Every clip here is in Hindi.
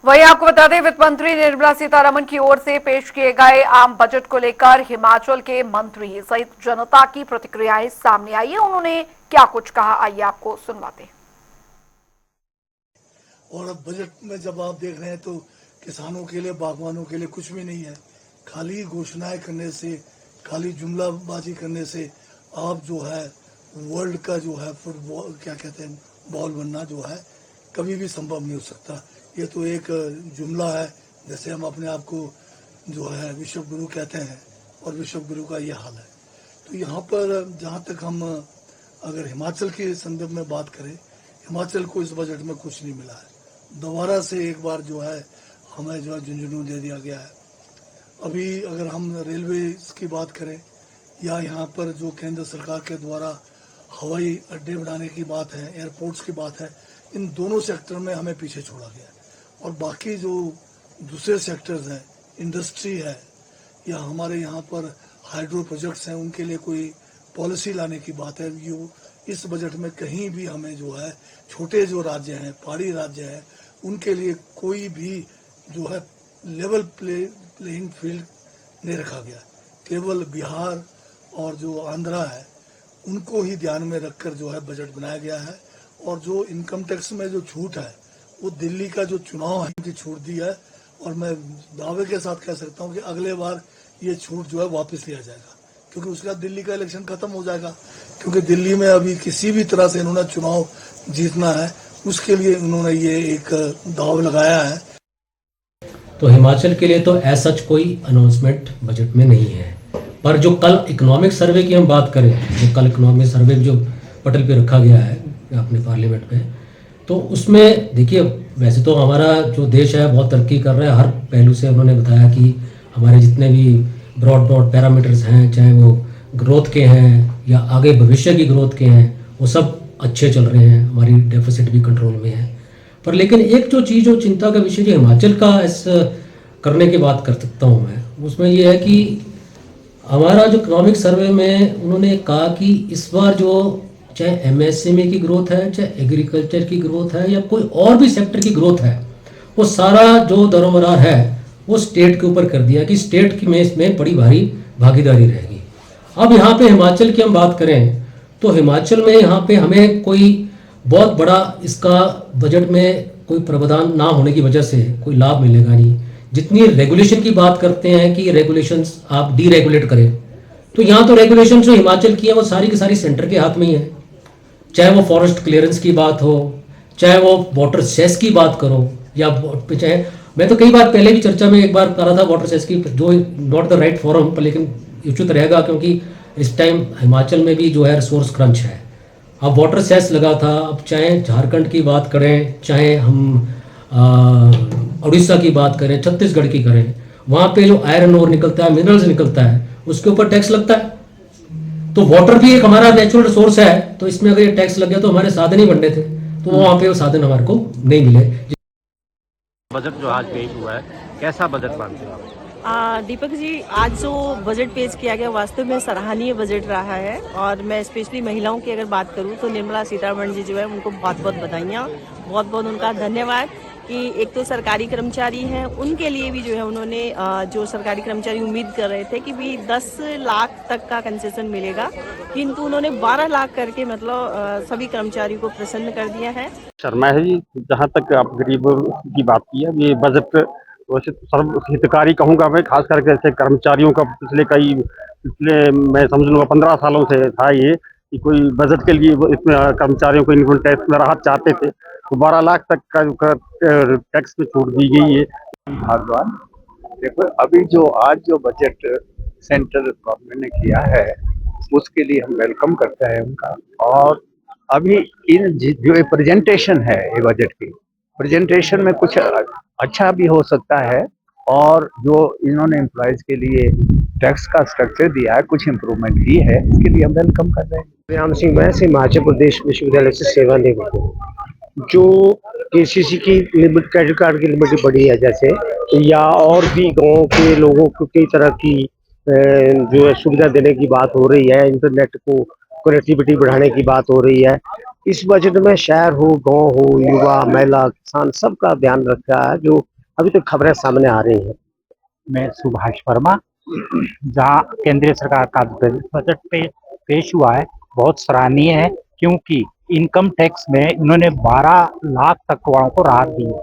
वहीं आपको बता दें, वित्त मंत्री निर्मला सीतारमण की ओर से पेश किए गए आम बजट को लेकर हिमाचल के मंत्री सहित जनता की प्रतिक्रियाएं सामने आई है। उन्होंने क्या कुछ कहा, आइए आपको सुनवाते हैं। और अब बजट में जब आप देख रहे हैं तो किसानों के लिए, बागवानों के लिए कुछ भी नहीं है। खाली घोषणाएं करने से, खाली जुमलाबाजी करने से आप जो है वर्ल्ड का जो है फुटबॉल क्या कहते हैं बॉल बनना जो है कभी भी संभव नहीं हो सकता। ये तो एक जुमला है, जैसे हम अपने आप को जो है विश्व गुरु कहते हैं और विश्व गुरु का ये हाल है। तो यहाँ पर जहाँ तक हम अगर हिमाचल के संदर्भ में बात करें, हिमाचल को इस बजट में कुछ नहीं मिला है। दोबारा से एक बार जो है हमें जो है झुंझुनू दे दिया गया है। अभी अगर हम रेलवे की बात करें या यहाँ पर जो केंद्र सरकार के द्वारा हवाई अड्डे बनाने की बात है, एयरपोर्ट्स की बात है, इन दोनों सेक्टर में हमें पीछे छोड़ा गया है। और बाकी जो दूसरे सेक्टर्स हैं, इंडस्ट्री है या हमारे यहाँ पर हाइड्रो प्रोजेक्ट्स हैं, उनके लिए कोई पॉलिसी लाने की बात है, यो इस बजट में कहीं भी हमें जो है छोटे जो राज्य हैं, पहाड़ी राज्य हैं, उनके लिए कोई भी जो है लेवल प्लेइंग फील्ड नहीं रखा गया। केवल बिहार और जो आंध्रा है उनको ही ध्यान में रखकर जो है बजट बनाया गया है। और जो इनकम टैक्स में जो छूट है वो दिल्ली का जो चुनाव है की छूट दी है। और मैं दावे के साथ कह सकता हूँ कि अगले बार ये छूट जो है वापस लिया जाएगा, क्योंकि उसके बाद दिल्ली का इलेक्शन खत्म हो जाएगा। क्योंकि दिल्ली में अभी किसी भी तरह से इन्होंने चुनाव जीतना है, उसके लिए उन्होंने ये एक दाव लगाया है। तो हिमाचल के लिए तो ऐसा कोई अनाउंसमेंट बजट में नहीं है। पर जो कल इकोनॉमिक सर्वे की हम बात करें, जो कल इकोनॉमिक सर्वे जो पटल पे रखा गया है अपने पार्लियामेंट में, तो उसमें देखिए वैसे तो हमारा जो देश है बहुत तरक्की कर रहा है हर पहलू से। उन्होंने बताया कि हमारे जितने भी ब्रॉड पैरामीटर्स हैं, चाहे वो ग्रोथ के हैं या आगे भविष्य की ग्रोथ के हैं, वो सब अच्छे चल रहे हैं। हमारी डेफिसिट भी कंट्रोल में है। पर लेकिन एक जो चीज़ जो चिंता का विषय जो हिमाचल का इस करने की बात कर सकता हूँ मैं, उसमें ये है कि हमारा जो इकोनॉमिक सर्वे में उन्होंने कहा कि इस बार जो चाहे एमएसएमई की ग्रोथ है, चाहे एग्रीकल्चर की ग्रोथ है या कोई और भी सेक्टर की ग्रोथ है, वो सारा जो दरोमदार है वो स्टेट के ऊपर कर दिया कि स्टेट की में इसमें बड़ी भारी भागीदारी रहेगी। अब यहाँ पे हिमाचल की हम बात करें तो हिमाचल में यहाँ पे हमें कोई बहुत बड़ा इसका बजट में कोई प्रावधान ना होने की वजह से कोई लाभ मिलेगा नहीं। जितनी रेगुलेशन की बात करते हैं कि रेगुलेशंस आप डीरेगुलेट करें, तो यहाँ तो रेगुलेशन जो हिमाचल की है वो सारी की सारी सेंटर के हाथ में ही है। चाहे वो फॉरेस्ट क्लियरेंस की बात हो, चाहे वो वाटर सेस की बात करो, या चाहे मैं तो कई बार पहले भी चर्चा में एक बार कर रहा था वाटर सेस की, जो नॉट द राइट फॉरम पर लेकिन उचित रहेगा क्योंकि इस टाइम हिमाचल में भी जो है रिसोर्स क्रंच है। अब वाटर सेस लगा था, अब चाहे झारखंड की बात करें, चाहे हम उड़ीसा की बात करें, छत्तीसगढ़ की करें, वहाँ पे जो आयरन ओर निकलता है, मिनरल्स निकलता है, उसके ऊपर टैक्स लगता है। तो वाटर भी एक हमारा नेचुरल रिसोर्स है, तो इसमें अगर ये टैक्स लग गया तो हमारे साधन ही बनने थे, तो वहाँ पे वो साधन हमारे को नहीं मिले। बजट जो आज पेश हुआ है, कैसा बजट मानते हैं आप? दीपक जी, आज जो बजट पेश किया गया वास्तव में सराहनीय बजट रहा है। और मैं स्पेशली महिलाओं की अगर बात करूं तो निर्मला सीतारमण जी जो है उनको बहुत बहुत बधाइयाँ, बहुत बहुत उनका धन्यवाद कि एक तो सरकारी कर्मचारी हैं, उनके लिए भी जो है उन्होंने जो सरकारी कर्मचारी उम्मीद कर रहे थे कि भी 10 लाख तक का कंसेशन मिलेगा, किंतु उन्होंने 12 लाख करके मतलब सभी कर्मचारियों को प्रसन्न कर दिया है। शर्मा है जी, जहाँ तक आप गरीबों की बात की है, ये बजट वैसे सर्व हितकारी कहूँगा मैं, खास करके ऐसे कर्मचारियों का पिछले मैं समझ लूँगा 15 सालों से था ये कि कोई बजट के लिए इसमें कर्मचारियों को इनकम टैक्स में राहत चाहते थे, तो 12 लाख तक का टैक्स में छूट दी गई है। भगवान देखो, अभी जो आज जो बजट सेंट्रल गवर्नमेंट ने किया है उसके लिए हम वेलकम करते हैं उनका। और अभी इन जो प्रेजेंटेशन है ये बजट की प्रेजेंटेशन में कुछ अच्छा भी हो सकता है, और जो इन्होंने एम्प्लॉयज के लिए टैक्स का स्ट्रक्चर दिया है कुछ इम्प्रूवमेंट की है, इसके लिए हम वेलकम कर रहे हैं। राम सिंह मैं से हिमाचल प्रदेश विश्वविद्यालय से सेवानिवृत्त हूँ। जो केसीसी की लिमिट, क्रेडिट कार्ड की लिमिट बढ़ी है जैसे, या और भी गाँव के लोगों को कई तरह की जो है सुविधा देने की बात हो रही है, इंटरनेट को कनेक्टिविटी बढ़ाने की बात हो रही है। इस बजट में शहर हो, गांव हो, युवा, महिला, किसान सबका ध्यान रखा है। जो अभी तक खबरें सामने आ रही हैं। मैं सुभाष वर्मा, जहां केंद्रीय सरकार का बजट पेश हुआ है, बहुत सराहनीय है, क्योंकि इनकम टैक्स में इन्होंने 12 लाख तक वालों को राहत दी है।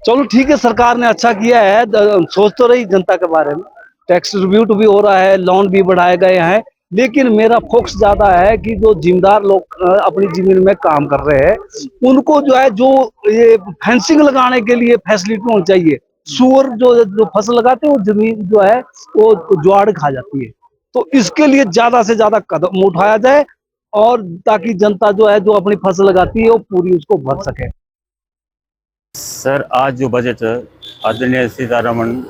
चलो ठीक है, सरकार ने अच्छा किया है, सोच तो रही जनता के बारे में। टैक्स रिव्यूट भी हो रहा है, लोन भी बढ़ाए गए हैं, लेकिन मेरा फोकस ज्यादा है कि जो जिम्मेदार लोग अपनी जमीन में काम कर रहे हैं, उनको जो है, जो ये फेंसिंग लगाने के लिए फैसिलिटी होनी चाहिए। सुअर जो फसल लगाते हैं, वो जमीन जो है वो ज्वाड़ खा जाती है। तो इसके लिए ज्यादा से ज्यादा कदम उठाया जाए, और ताकि जनता जो है, जो अपनी फसल लगाती है, वो पूरी उसको भर सके। सर, आज जो बजट आदरणीय सीतारमण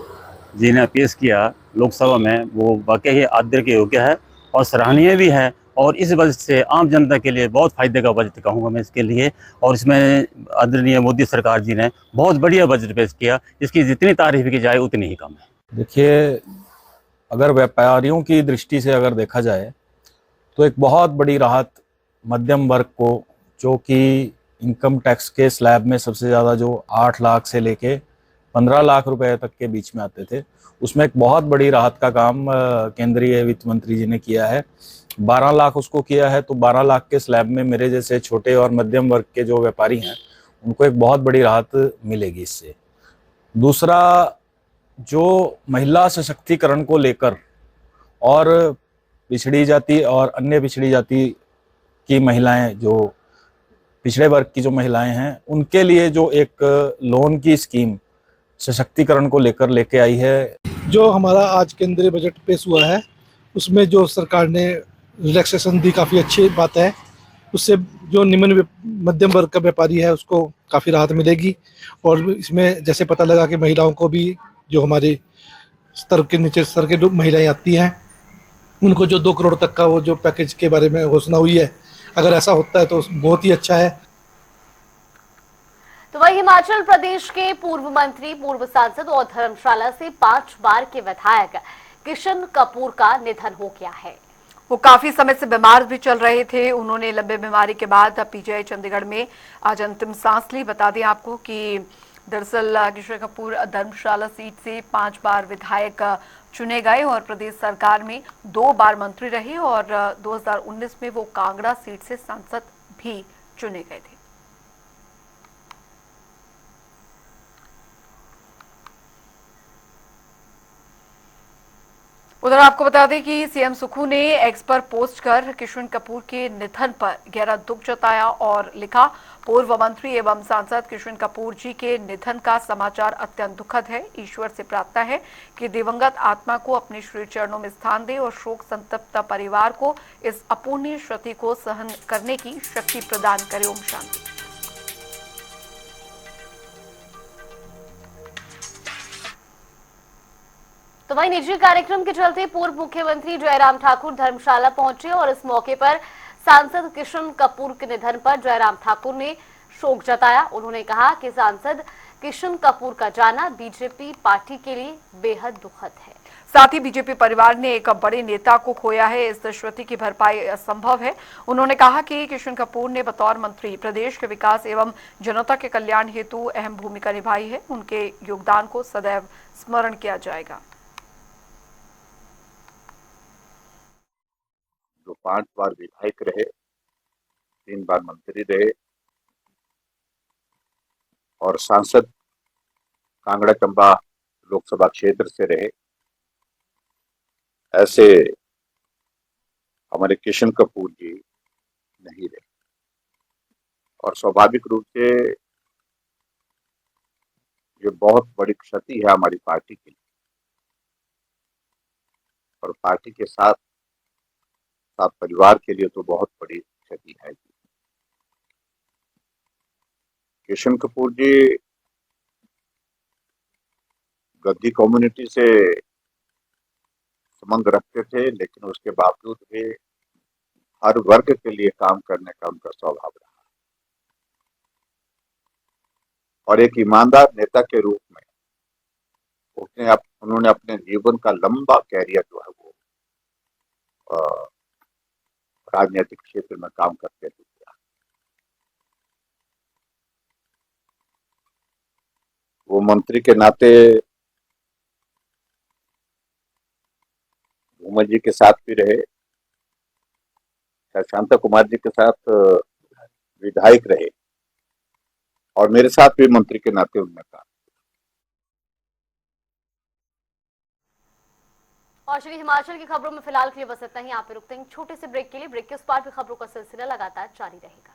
जी ने पेश किया लोकसभा में, वो वाकई ही आदर के योग्य है और सराहनीय भी है। और इस बजट से आम जनता के लिए बहुत फायदे का बजट कहूँगा मैं इसके लिए। और इसमें आदरणीय मोदी सरकार जी ने बहुत बढ़िया बजट पेश किया, इसकी जितनी तारीफ की जाए उतनी ही कम है। देखिए, अगर व्यापारियों की दृष्टि से अगर देखा जाए तो एक बहुत बड़ी राहत मध्यम वर्ग को, जो कि इनकम टैक्स के स्लैब में सबसे ज़्यादा जो 8 लाख से लेके 15 लाख रुपए तक के बीच में आते थे, उसमें एक बहुत बड़ी राहत का काम केंद्रीय वित्त मंत्री जी ने किया है। 12 लाख उसको किया है, तो 12 लाख के स्लैब में मेरे जैसे छोटे और मध्यम वर्ग के जो व्यापारी हैं, उनको एक बहुत बड़ी राहत मिलेगी इससे। दूसरा, जो महिला सशक्तिकरण को लेकर और पिछड़ी जाति और अन्य पिछड़ी जाति की महिलाएं, जो पिछड़े वर्ग की जो महिलाएं हैं, उनके लिए जो एक लोन की स्कीम सशक्तिकरण को लेकर लेके आई है। जो हमारा आज केंद्रीय बजट पेश हुआ है, उसमें जो सरकार ने रिलैक्सेशन दी, काफ़ी अच्छी बात है। उससे जो निम्न मध्यम वर्ग का व्यापारी है, उसको काफ़ी राहत मिलेगी। और इसमें जैसे पता लगा कि महिलाओं को भी, जो हमारे स्तर के नीचे स्तर के जो महिलाएं आती हैं, उनको जो 2 करोड़ तक का वो जो पैकेज के बारे में घोषणा हुई है, अगर ऐसा होता है तो बहुत ही अच्छा है। तो वही हिमाचल प्रदेश के पूर्व मंत्री, पूर्व सांसद और धर्मशाला से 5 बार के विधायक किशन कपूर का निधन हो गया है। वो काफी समय से बीमार भी चल रहे थे। उन्होंने लंबे बीमारी के बाद पीजीआई चंडीगढ़ में आज अंतिम सांस ली। बता दें आपको कि दरअसल किशन कपूर धर्मशाला सीट से 5 बार विधायक चुने गए और प्रदेश सरकार में 2 बार मंत्री रहे और 2019 में वो कांगड़ा सीट से सांसद भी चुने गए थे। उधर आपको बता दें कि सीएम सुक्खू ने एक्स पर पोस्ट कर किशन कपूर के निधन पर गहरा दुख जताया और लिखा, पूर्व मंत्री एवं सांसद किशन कपूर जी के निधन का समाचार अत्यंत दुखद है। ईश्वर से प्रार्थना है कि दिवंगत आत्मा को अपने श्री चरणों में स्थान दे और शोक संतप्त परिवार को इस अपूर्णीय क्षति को सहन करने की शक्ति प्रदान करे। ओम शांति। तो वही निजी कार्यक्रम के चलते पूर्व मुख्यमंत्री जयराम ठाकुर धर्मशाला पहुंचे और इस मौके पर सांसद किशन कपूर के निधन पर जयराम ठाकुर ने शोक जताया। उन्होंने कहा कि सांसद किशन कपूर का जाना बीजेपी पार्टी के लिए बेहद दुखद है। साथ ही बीजेपी परिवार ने एक बड़े नेता को खोया है, इस क्षति की भरपाई असंभव है। उन्होंने कहा कि किशन कपूर ने बतौर मंत्री प्रदेश के विकास एवं जनता के कल्याण हेतु अहम भूमिका निभाई है। उनके योगदान को सदैव स्मरण किया जाएगा। जो 5 बार विधायक रहे, 3 बार मंत्री रहे और सांसद कांगड़ा चंबा लोकसभा क्षेत्र से रहे, ऐसे हमारे किशन कपूर जी नहीं रहे। और स्वाभाविक रूप से ये बहुत बड़ी क्षति है हमारी पार्टी के लिए और पार्टी के साथ साथ परिवार के लिए तो बहुत बड़ी क्षति है। किशन कपूर जी गद्दी कम्युनिटी से संबंध रखते थे, लेकिन उसके बावजूद भी हर वर्ग के लिए काम करने का उनका स्वभाव रहा और एक ईमानदार नेता के रूप में उन्होंने अपने जीवन का लंबा कैरियर जो है वो राजनीतिक क्षेत्र में काम करते हुए। वो मंत्री के नाते धूमल जी के साथ भी रहे, शांता कुमार जी के साथ विधायक रहे और मेरे साथ भी मंत्री के नाते उनने काम। और श्री हिमाचल की खबरों में फिलहाल के लिए बस इतना ही। यहाँ पे रुकते हैं छोटे से ब्रेक के लिए। ब्रेक के उस पार भी खबरों का सिलसिला लगातार जारी रहेगा।